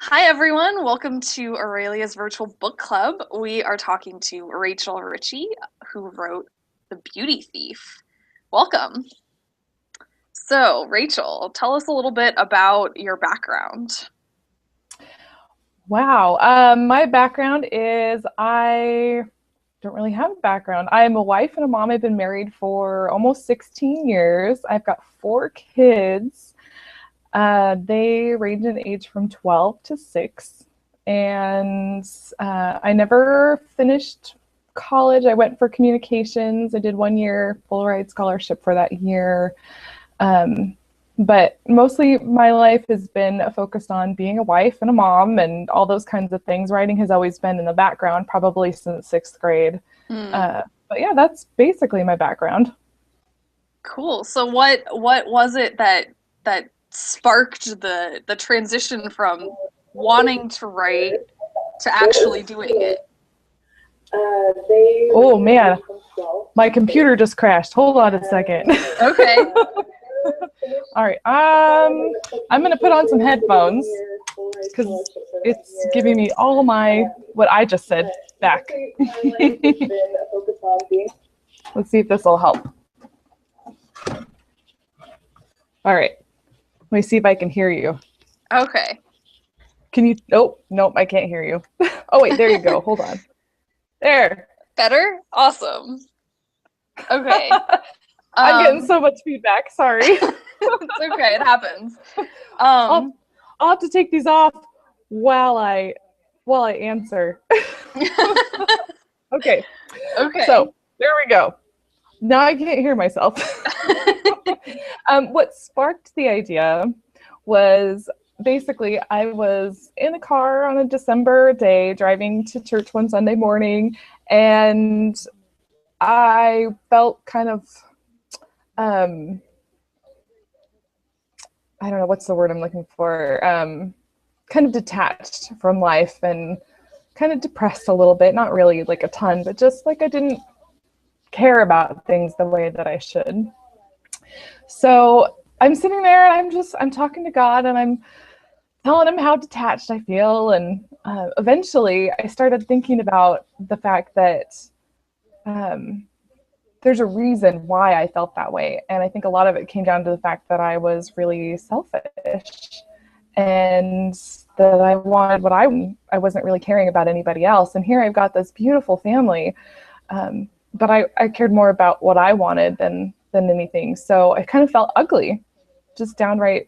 Hi, everyone. Welcome to Aurelia's Virtual Book Club. We are talking to Rachael Ritchey, who wrote The Beauty Thief. Welcome. So, Rachael, tell us a little bit about your background. Wow. My background is I don't really have a background. I am a wife and a mom. I've been married for almost 16 years. I've got four kids. They range in age from 12 to 6. And I never finished college. I went for communications. I did 1 year full ride scholarship for that year. Um, but mostly my life has been focused on being a wife and a mom and all those kinds of things. Writing has always been in the background, probably since 6th grade. Hmm. But yeah, that's basically my background. Cool. So, what was it that sparked the transition from wanting to write to actually doing it? Oh man, my computer just crashed. Hold on a second. Okay. All right. I'm gonna put on some headphones because it's giving me all my what I just said back. Let's see if this will help. All right. Let me see if I can hear you. Okay. Can you? Nope, I can't hear you. Oh wait, there you go. Hold on. There. Better? Awesome. Okay. I'm getting Um, so much feedback. Sorry. it's okay. It happens. I'll Um, I'll have to take these off while I answer. Okay. okay. So there we go. Now I can't hear myself. What sparked the idea was basically I was in a car on a December day driving to church one Sunday morning, and I felt kind of, um, I don't know what's the word I'm looking for, kind of detached from life and kind of depressed a little bit. Not really like a ton, but just like I didn't care about things the way that I should. So I'm sitting there and I'm talking to God and I'm telling him how detached I feel. And eventually I started thinking about the fact that um, there's a reason why I felt that way. And I think a lot of it came down to the fact that I was really selfish and that I wanted what I wasn't really caring about anybody else. And here I've got this beautiful family. But I cared more about what I wanted than anything. So I kind of felt ugly, just downright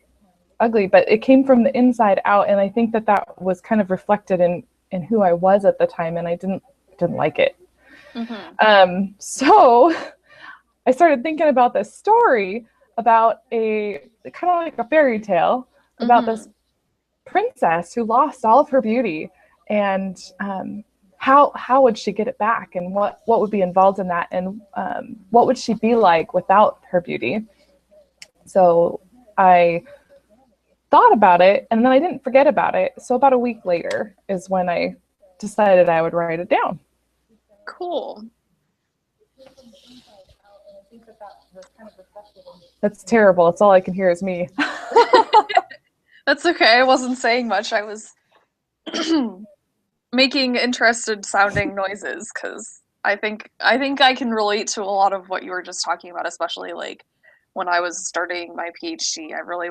ugly. But it came from the inside out, and I think that that was kind of reflected in who I was at the time, and I didn't like it. Hmm. So I started thinking about this story about a kind of like a fairy tale about this Hmm. princess who lost all of her beauty, and how would she get it back, and what would be involved in that, and what would she be like without her beauty. So I thought about it, and then I didn't forget about it. So about a week later is when I decided I would write it down. Cool. That's terrible. It's all I can hear is me. That's okay. I wasn't saying much. I was making interested sounding noises because I think I can relate to a lot of what you were just talking about, especially like when I was starting my PhD. I really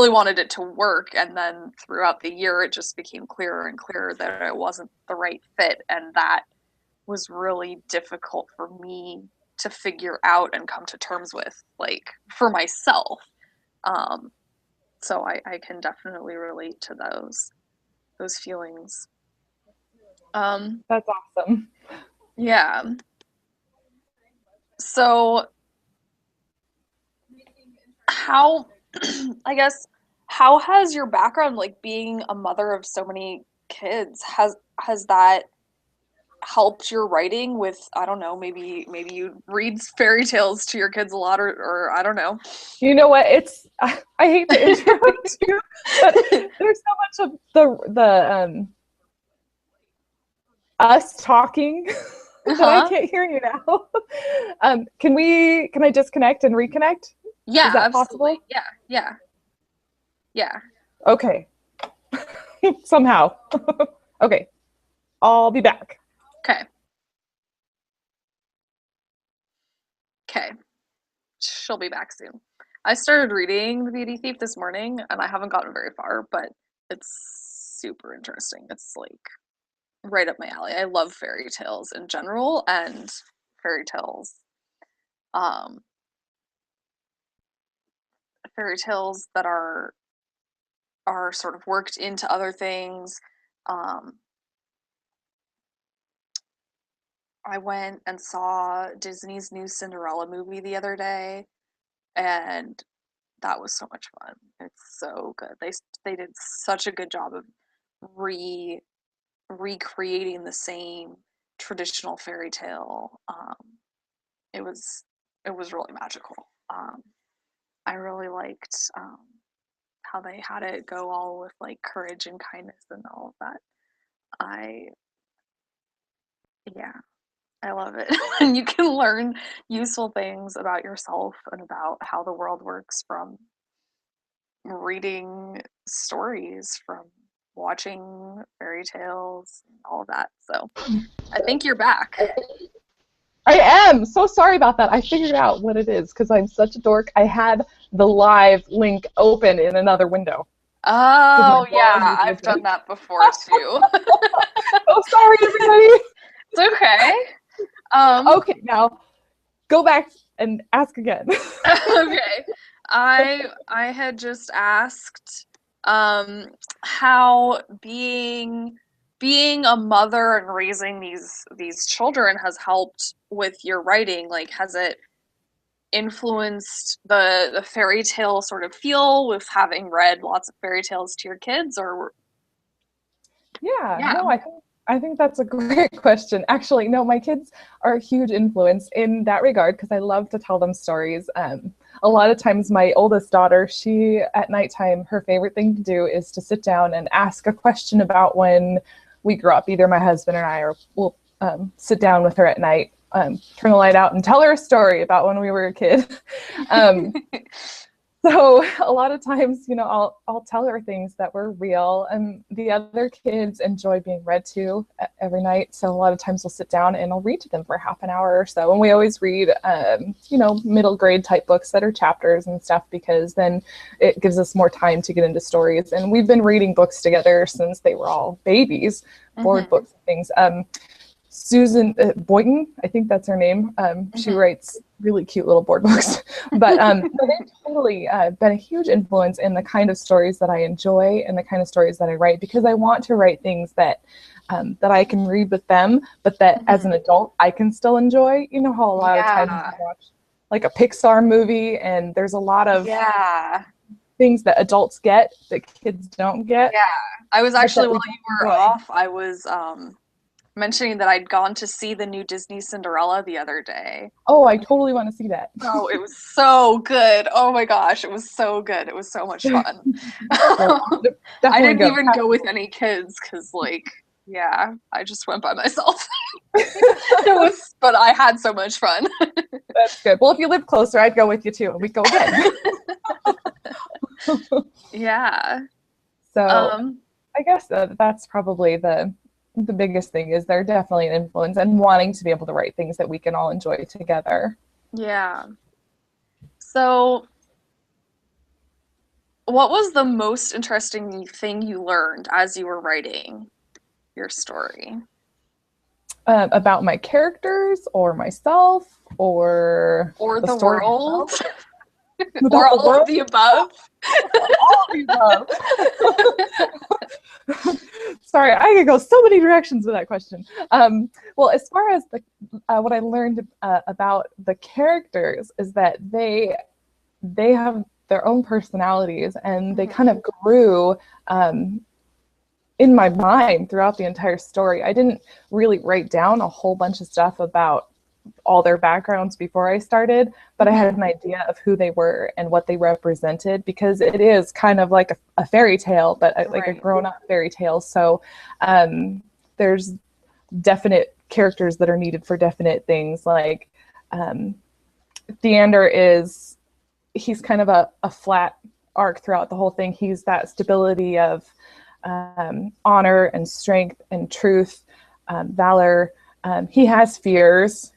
wanted it to work, and then throughout the year it just became clearer and clearer that it wasn't the right fit, and that was really difficult for me to figure out and come to terms with, like, for myself. Um, so I can definitely relate to those feelings. Um, That's awesome. yeah. So how I guess how has your background, like being a mother of so many kids, has that helped your writing with, I don't know, maybe you read fairy tales to your kids a lot, or I don't know. You know what? I hate to interrupt you, but there's so much of the us talking that I Uh-huh. can't hear you now. Can I disconnect and reconnect? Is Yeah, that possible? absolutely. Yeah. Yeah. Yeah. Okay. somehow. Okay, I'll be back. Okay. Okay. She'll be back soon. I started reading The Beauty Thief this morning, and I haven't gotten very far, but it's super interesting. It's like right up my alley. I love fairy tales in general, and fairy tales, um, fairy tales that are sort of worked into other things. Um, I went and saw Disney's new Cinderella movie the other day, and that was so much fun. It's so good. They did such a good job of re recreating the same traditional fairy tale. It was it was really magical. I really liked how they had it go all with like courage and kindness and all of that. I Yeah, I love it. And you can learn useful things about yourself and about how the world works from reading stories, from watching fairy tales, and all of that. So I think you're back. I am so sorry about that. I figured out what it is because I'm such a dork. I had the live link open in another window. Oh, yeah, I've done that before too. Oh, sorry, everybody. It's okay. Okay, now go back and ask again. Okay. I had just asked how being a mother and raising these children has helped with your writing. Like, has it influenced the fairy tale sort of feel with having read lots of fairy tales to your kids, or Yeah, yeah. no, I think that's a great question. Actually, no, my kids are a huge influence in that regard because I love to tell them stories. A lot of times, my oldest daughter, she at nighttime, her favorite thing to do is to sit down and ask a question about when we grew up. Either my husband and I, or we'll sit down with her at night, turn the light out, and tell her a story about when we were a kid. So a lot of times, I'll tell her things that were real, and the other kids enjoy being read to every night. So a lot of times we'll sit down and I'll read to them for half an hour or so. And we always read, middle grade type books that are chapters and stuff, because then it gives us more time to get into stories. And we've been reading books together since they were all babies, board books and things. Susan Boynton, I think that's her name. She writes really cute little board books, but they've totally been a huge influence in the kind of stories that I enjoy and the kind of stories that I write, because I want to write things that I can read with them, but that as an adult I can still enjoy. You know how a lot of times you watch like a Pixar movie and there's a lot of things that adults get that kids don't get. Yeah, I was actually, while you were off, I was mentioning that I'd gone to see the new Disney Cinderella the other day. Oh, I totally want to see that. Oh, it was so good. Oh my gosh, it was so good. It was so much fun. I didn't even go with any kids because, I just went by myself. But I had so much fun. That's good. Well, if you live closer, I'd go with you too, and we'd go again. Yeah. So I guess that's probably the biggest thing, is they're definitely an influence, and wanting to be able to write things that we can all enjoy together. Yeah. So what was the most interesting thing you learned as you were writing your story? About my characters, or myself, or the story world? Or all of the above? All of the above. Sorry, I could go so many directions with that question. Well, as far as what I learned about the characters is that they have their own personalities, and they kind of grew in my mind throughout the entire story. I didn't really write down a whole bunch of stuff about all their backgrounds before I started, but I had an idea of who they were and what they represented, because it is kind of like a fairy tale, but like a grown-up fairy tale. So there's definite characters that are needed for definite things. Like Theander he's kind of a flat arc throughout the whole thing. He's that stability of honor and strength and truth, valor. He has fears.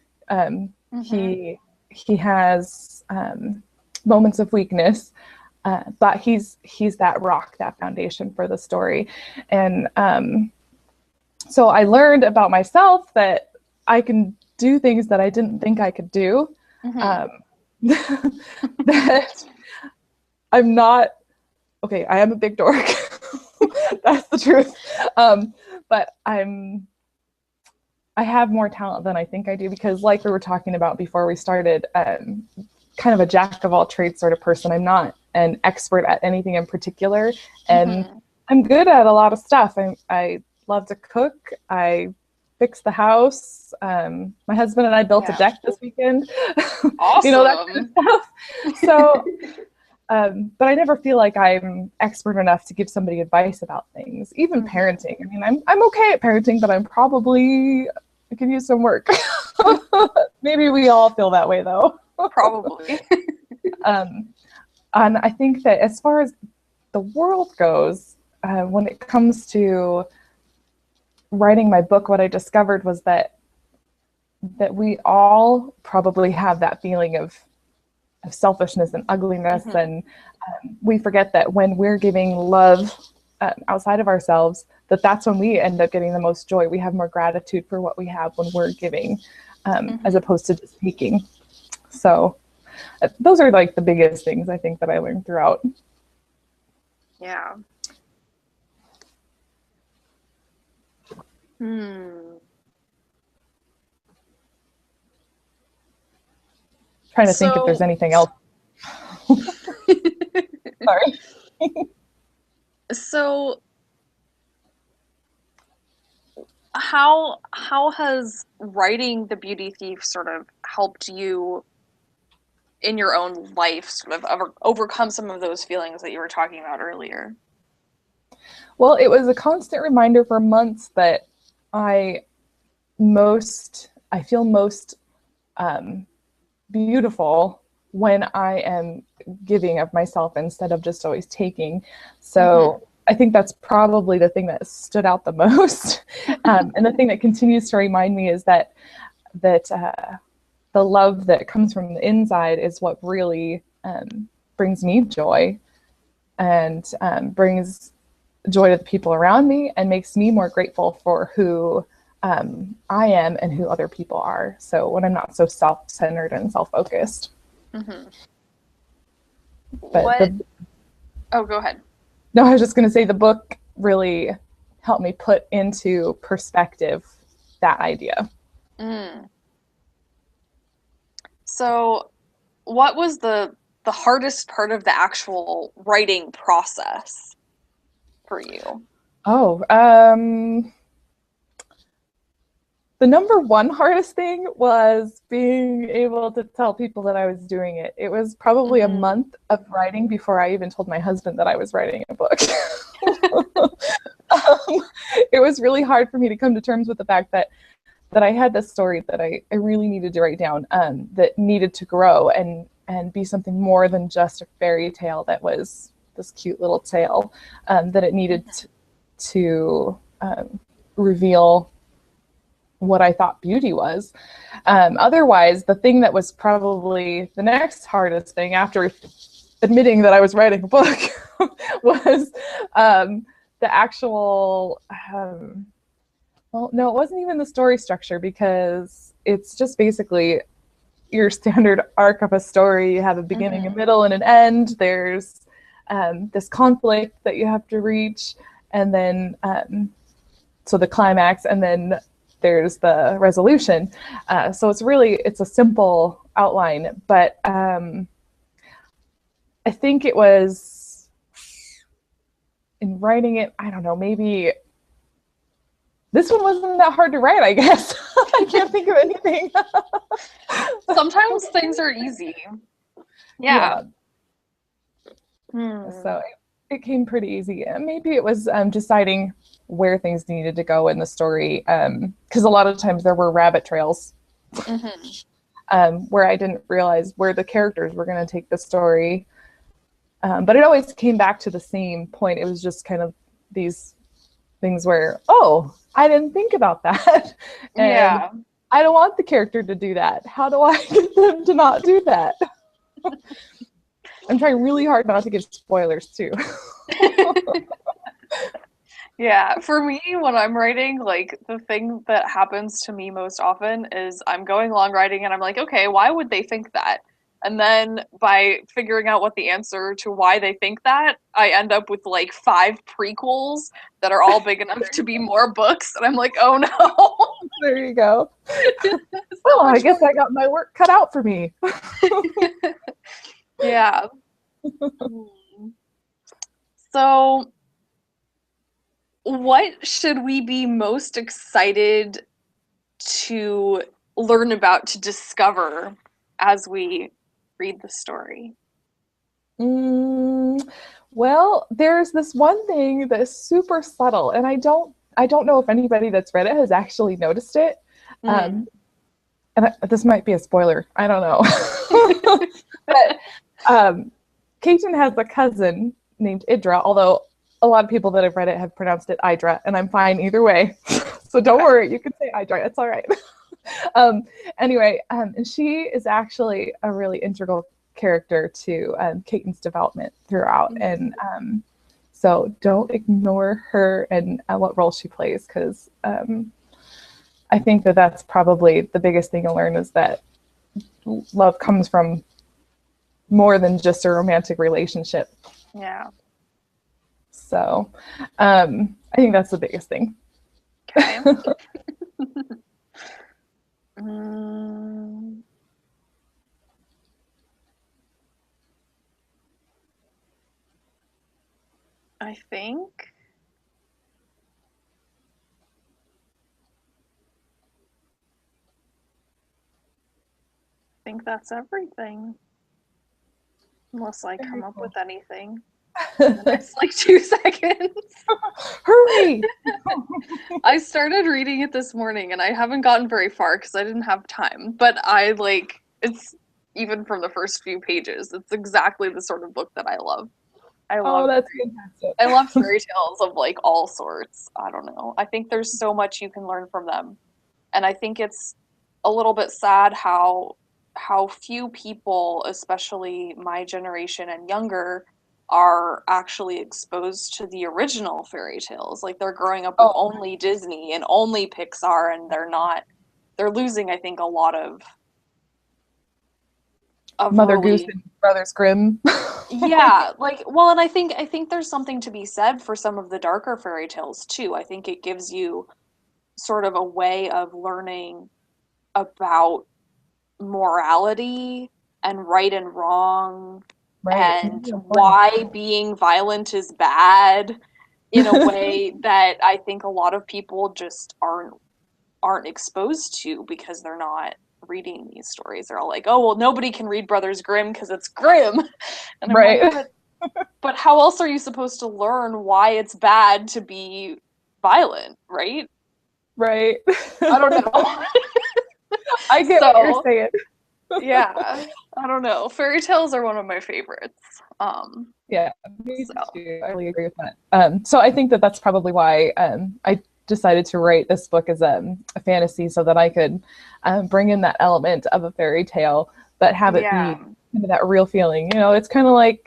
He has moments of weakness, but he's that rock, that foundation for the story. And so I learned about myself that I can do things that I didn't think I could do. That I'm not, okay, I am a big dork. That's the truth. But I have more talent than I think I do, because like we were talking about before we started, kind of a jack of all trades sort of person. I'm not an expert at anything in particular, and I'm good at a lot of stuff. I love to cook. I fix the house. My husband and I built a deck this weekend. Awesome. That kind of stuff. So, but I never feel like I'm expert enough to give somebody advice about things, even parenting. I mean, I'm okay at parenting, but I could use some work. Maybe we all feel that way, though. Probably. And I think that as far as the world goes, when it comes to writing my book, what I discovered was that we all probably have that feeling of selfishness and ugliness, and we forget that when we're giving love outside of ourselves, that's when we end up getting the most joy. We have more gratitude for what we have when we're giving, as opposed to just taking. So those are like the biggest things I think that I learned throughout. Yeah. Trying to think if there's anything else. Sorry. So how has writing The Beauty Thief sort of helped you in your own life sort of overcome some of those feelings that you were talking about earlier? Well, it was a constant reminder for months that I feel most beautiful when I am giving of myself instead of just always taking. So I think that's probably the thing that stood out the most. And the thing that continues to remind me is that the love that comes from the inside is what really brings me joy, and brings joy to the people around me, and makes me more grateful for who I am and who other people are. So when I'm not so self-centered and self-focused. But go ahead. No, I was just going to say the book really helped me put into perspective that idea. So what was the hardest part of the actual writing process for you? The number one hardest thing was being able to tell people that I was doing it. It was probably a month of writing before I even told my husband that I was writing a book. It was really hard for me to come to terms with the fact that I had this story that I really needed to write down, that needed to grow and be something more than just a fairy tale that was this cute little tale, that it needed to reveal what I thought beauty was. Otherwise, the thing that was probably the next hardest thing after admitting that I was writing a book was the actual, well, no, it wasn't even the story structure, because it's just basically your standard arc of a story. You have a beginning, a middle, and an end. There's this conflict that you have to reach, and then so the climax, and then there's the resolution. So it's a simple outline, but I think it was in writing it, I don't know, maybe this one wasn't that hard to write, I guess. I can't think of anything. Sometimes things are easy. Yeah. So it came pretty easy. Maybe it was deciding where things needed to go in the story, because a lot of times there were rabbit trails where I didn't realize where the characters were going to take the story. But it always came back to the same point. It was just kind of these things where, oh, I didn't think about that. And Yeah. I don't want the character to do that. How do I get them to not do that? I'm trying really hard not to give spoilers too. Yeah, for me, when I'm writing, like the thing that happens to me most often is I'm going along writing and I'm like, okay, why would they think that? And then by figuring out what the answer to why they think that, I end up with like 5 prequels that are all big enough to be more books. And I'm like, oh no. There you go. So Well, I much guess more. I got my work cut out for me. Yeah. Hmm. So, what should we be most excited to learn about, to discover as we read the story? Mm, well, there's this one thing that is super subtle, and I don't know if anybody that's read it has actually noticed it. Mm. This might be a spoiler. I don't know. But Caitlin has a cousin named Idra, although a lot of people that have read it have pronounced it Idra, and I'm fine either way. So don't Okay. worry, you can say Idra. It's all right. um, anyway, and she is actually a really integral character to Caitlin's development throughout, Mm. and so don't ignore her and what role she plays, because I think that that's probably the biggest thing to learn, is that love comes from more than just a romantic relationship. Yeah. So I think that's the biggest thing. Okay. Mm, I think that's everything. Unless I come Very up cool. with anything in the next like 2 seconds. Hurry! I started reading it this morning and I haven't gotten very far because I didn't have time. But I like it's even from the first few pages, it's exactly the sort of book that I love. I Oh, love that's fantastic. I love fairy tales of like all sorts. I don't know. I think there's so much you can learn from them. And I think it's a little bit sad how few people, especially my generation and younger, are actually exposed to the original fairy tales. Like they're growing up with Oh, only Disney and only Pixar, and they're losing, I think, a lot of Mother Goose really. and Brothers Grimm. Yeah, like, well, and I think there's something to be said for some of the darker fairy tales too. I think it gives you sort of a way of learning about morality and right and wrong Right, it's and really important. why being violent is bad in a way that I think a lot of people just aren't exposed to because they're not reading these stories. They're all like, "Oh, well, nobody can read Brothers Grimm because it's grim." And I'm like, Right, but how else are you supposed to learn why it's bad to be violent, right? right. I don't know. I get what you're So, saying. yeah, I don't know. Fairy tales are one of my favorites. Yeah, me So too. I really agree with that. So I think that that's probably why I decided to write this book as a fantasy, so that I could bring in that element of a fairy tale, but have it yeah, be kind of that real feeling. You know, it's kind of like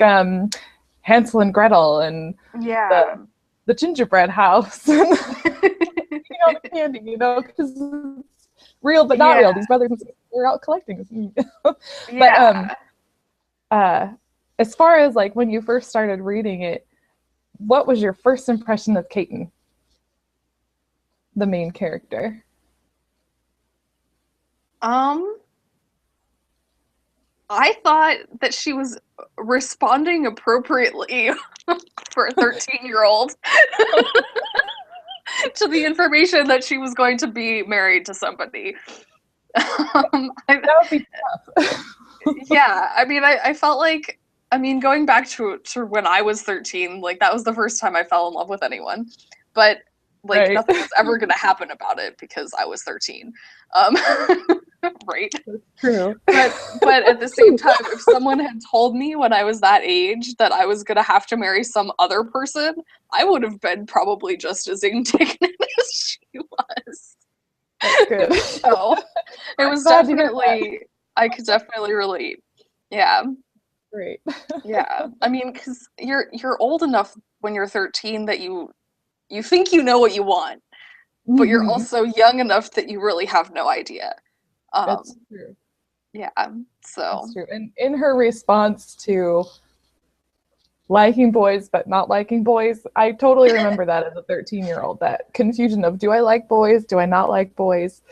Hansel and Gretel and yeah, the gingerbread house, and the candy. You know, because it's real but not yeah, real. These brothers and sisters are out collecting. But yeah. uh, as far as like when you first started reading it, what was your first impression of Caitlin, the main character? Um, I thought that she was responding appropriately for a 13-year-old to the information that she was going to be married to somebody. I, That would be tough. yeah, I mean, I felt like, I mean, going back to when I was 13, like that was the first time I fell in love with anyone. But like nothing was ever going to happen about it because I was 13. Right? That's true. But at the same time, if someone had told me when I was that age that I was going to have to marry some other person, I would have been probably just as indignant as she was. That's good. So it was definitely, I could definitely relate. Yeah. Great. Yeah. I mean, because you're old enough when you're 13 that you think you know what you want, but you're also young enough that you really have no idea. That's true. Yeah. So that's true. And in her response to liking boys but not liking boys, I totally remember that as a 13-year-old, that confusion of, do I like boys, do I not like boys?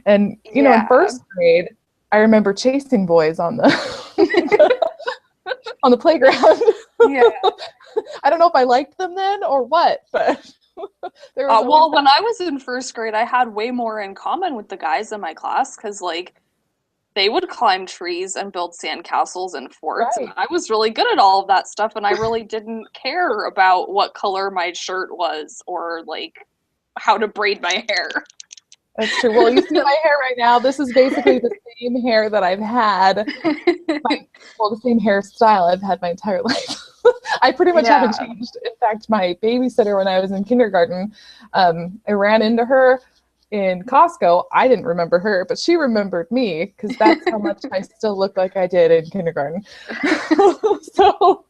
And you know, in first grade, I remember chasing boys on the on the playground. Yeah. I don't know if I liked them then or what, but there was well, when I was in first grade, I had way more in common with the guys in my class because, like, they would climb trees and build sandcastles and forts, and I was really good at all of that stuff, and I really didn't care about what color my shirt was or, like, how to braid my hair. That's true. Well, you see my hair right now. This is basically the same hair that I've had. The same hairstyle I've had my entire life. I pretty much haven't changed. In fact, my babysitter when I was in kindergarten, I ran into her in Costco. I didn't remember her, but she remembered me because that's how much I still look like I did in kindergarten. So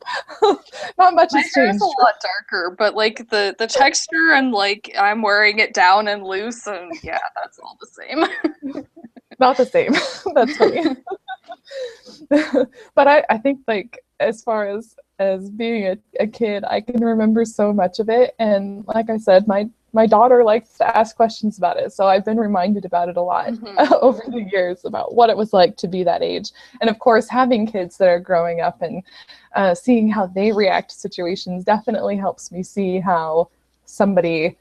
not much has changed. My hair's a lot darker, but like the texture and like I'm wearing it down and loose, and yeah, that's all the same. Not the same. That's funny. But I think, like, as far as being a kid, I can remember so much of it, and like I said, my daughter likes to ask questions about it, so I've been reminded about it a lot over the years about what it was like to be that age. And of course, having kids that are growing up and seeing how they react to situations definitely helps me see how somebody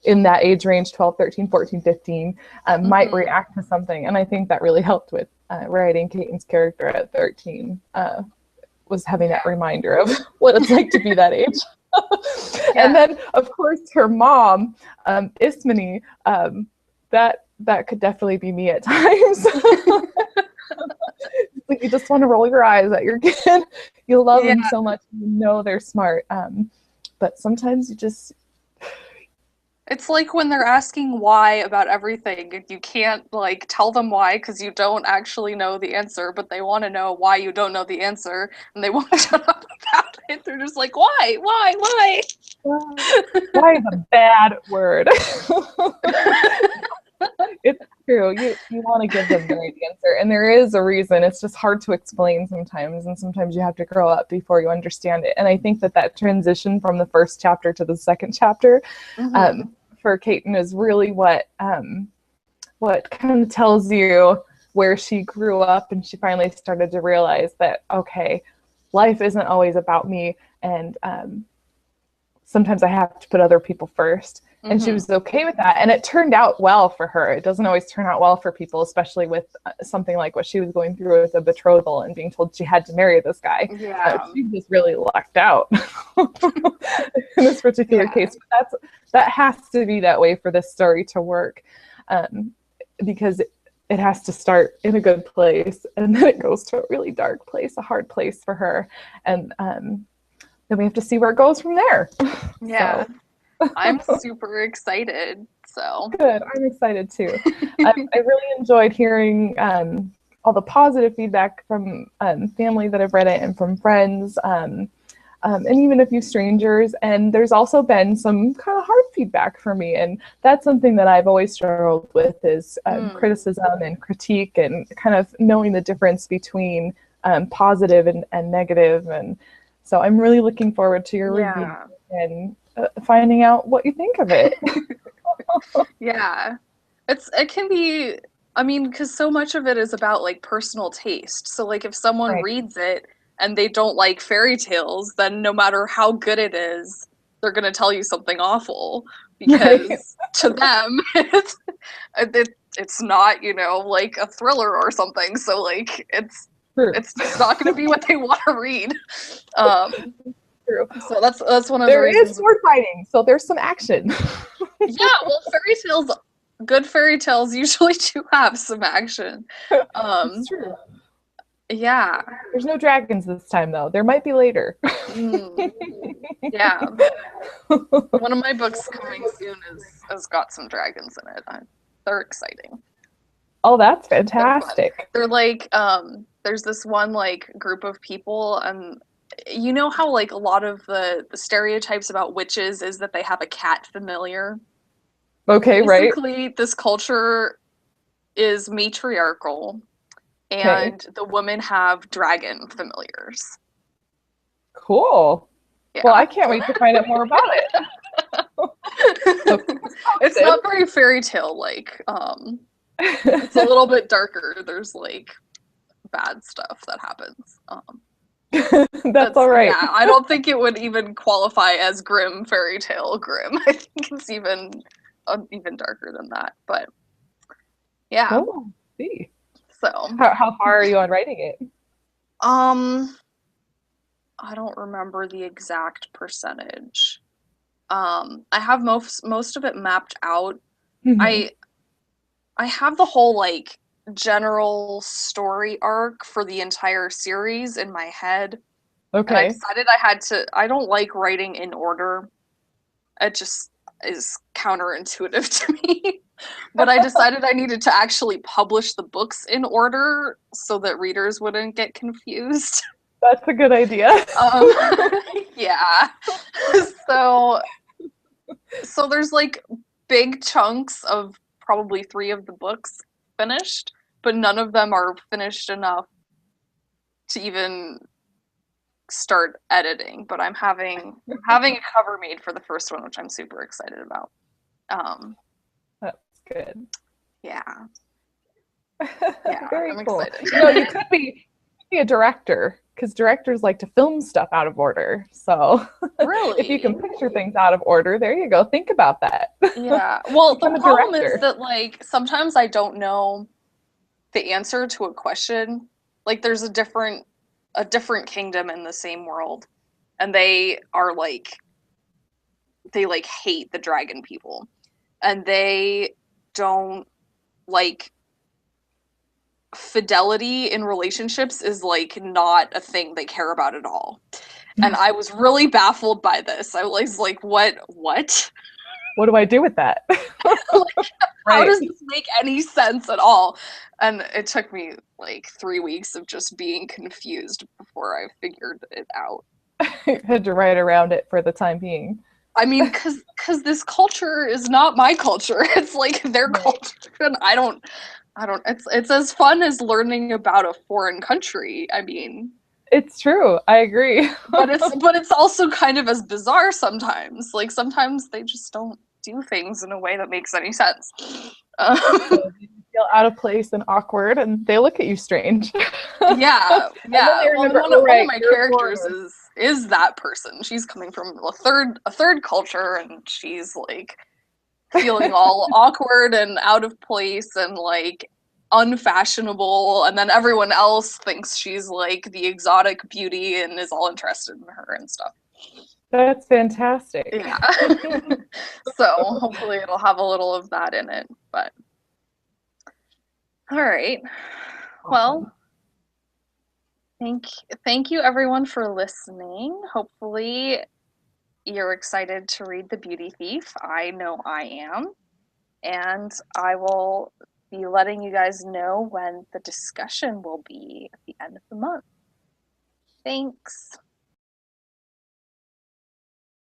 in that age range, 12, 13, 14, 15, might react to something. And I think that really helped with writing Caitlin's character at 13, was having that reminder of what it's like to be that age. And then, of course, her mom, Ismini, that could definitely be me at times. Like, you just want to roll your eyes at your kid. You love them so much. You know they're smart. But sometimes you just... It's like when they're asking why about everything, and you can't, like, tell them why because you don't actually know the answer, but they want to know why you don't know the answer, and they won't shut up about it. They're just like, why? Why is a bad word. It's true. You want to give them the right answer, and there is a reason. It's just hard to explain sometimes, and sometimes you have to grow up before you understand it. And I think that transition from the first chapter to the second chapter for Caitlin is really what kind of tells you where she grew up, and she finally started to realize that, okay, life isn't always about me, and sometimes I have to put other people first. And she was okay with that. And it turned out well for her. It doesn't always turn out well for people, especially with something like what she was going through with a betrothal and being told she had to marry this guy. She was really lucked out in this particular case. But that has to be that way for this story to work, because it has to start in a good place, and then it goes to a really dark place, a hard place for her. And then we have to see where it goes from there. Yeah. So. I'm super excited. So good. I'm excited too. I really enjoyed hearing all the positive feedback from family that have read it, and from friends, and even a few strangers. And there's also been some kind of hard feedback for me, and that's something that I've always struggled with, is criticism and critique, and kind of knowing the difference between positive and negative. And so I'm really looking forward to your review and finding out what you think of it. It can be, I mean, because so much of it is about, like, personal taste. So, like, if someone reads it and they don't like fairy tales, then no matter how good it is, they're going to tell you something awful, because to them it's not, you know, like a thriller or something. So, like, it's just not going to be what they want to read. True. So that's one of the reasons. There is sword fighting, so there's some action. Yeah, well, good fairy tales usually do have some action. It's Um, true. yeah. There's no dragons this time, though. There might be later. Mm, yeah. One of my books coming soon is has got some dragons in it. They're exciting. Oh, that's They're fun. fantastic. They're like there's this one like group of people, and you know how like a lot of the stereotypes about witches is that they have a cat familiar. Okay, right. Basically, this culture is matriarchal, Okay, and the women have dragon familiars. cool. Well, Yeah. I can't wait to find out more about it. So keep us It's posted. not very fairy tale like. It's a little bit darker. There's like bad stuff that happens. That's That's all right. yeah. I don't think it would even qualify as grim fairy tale grim. I think it's even darker than that. But yeah. Oh, see. So How far are you on writing it? um, I don't remember the exact percentage. I have most of it mapped out. Hmm. I I have the whole like general story arc for the entire series in my head, and I Okay. decided I don't like writing in order. It just is counterintuitive to me. But I decided I needed to actually publish the books in order so that readers wouldn't get confused. That's a good idea. Um, yeah. So so there's like big chunks of probably three of the books finished, but none of them are finished enough to even start editing. But I'm having a cover made for the first one, which I'm super excited about. Um, That's good. yeah, yeah, Very I'm cool. excited. You could be a director because directors like to film stuff out of order. So if you Really? can picture things out of order, there you go. Think about that. Yeah. Well, the Become a problem is director. that like sometimes I don't know the answer to a question. Like there's a different kingdom in the same world, and they like hate the dragon people, and they don't like fidelity in relationships is like not a thing they care about at all. And I was really baffled by this. I was like, what? What do I do with that? Like, how Right. does this make any sense at all? And it took me like 3 weeks of just being confused before I figured it out. Had to write around it for the time being. I mean, cause this culture is not my culture. It's like their Right. culture, and I don't. It's as fun as learning about a foreign country. I mean, It's true. I agree. but it's also kind of as bizarre sometimes. Like sometimes they just don't do things in a way that makes any sense. Um, So you feel out of place and awkward, and they look at you strange. And yeah, then yeah. they Well, and remember, one oh, of, one of right, my you're a characters foreigner. is that person. She's coming from a third culture, and she's like feeling all awkward and out of place and like unfashionable, and then everyone else thinks she's like the exotic beauty and is all interested in her and stuff. That's fantastic. Yeah. So hopefully it'll have a little of that in it. But all right. Well, Awesome. thank thank you everyone for listening. Hopefully you're excited to read The Beauty Thief. I know I am. And I will be letting you guys know when the discussion will be at the end of the month. Thanks.